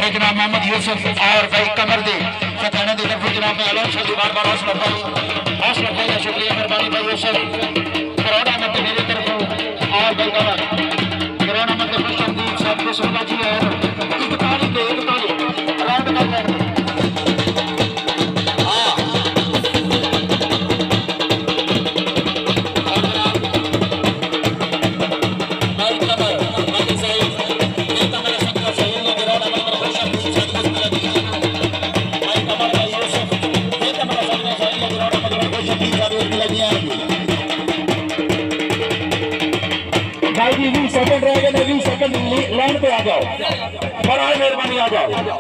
जनाब मोहम्मद यूसुफ और भाई कमर दे सताने की तरफ जनाब आलम शाह बार बार हौसला भाई का शुक्रिया मेहरबानी भाई यूसुफ करोड़ा मत मेरी तरफ और भाई कमर करोड़ा मत खुश आमदीद साहब को सुनना चाहिए एक ताली राउंड कर भाई जी 20 सेकंड रह गए, 20 सेकंड लाइन पे आ जाओ, बड़ा मेहरबानी आ जाओ।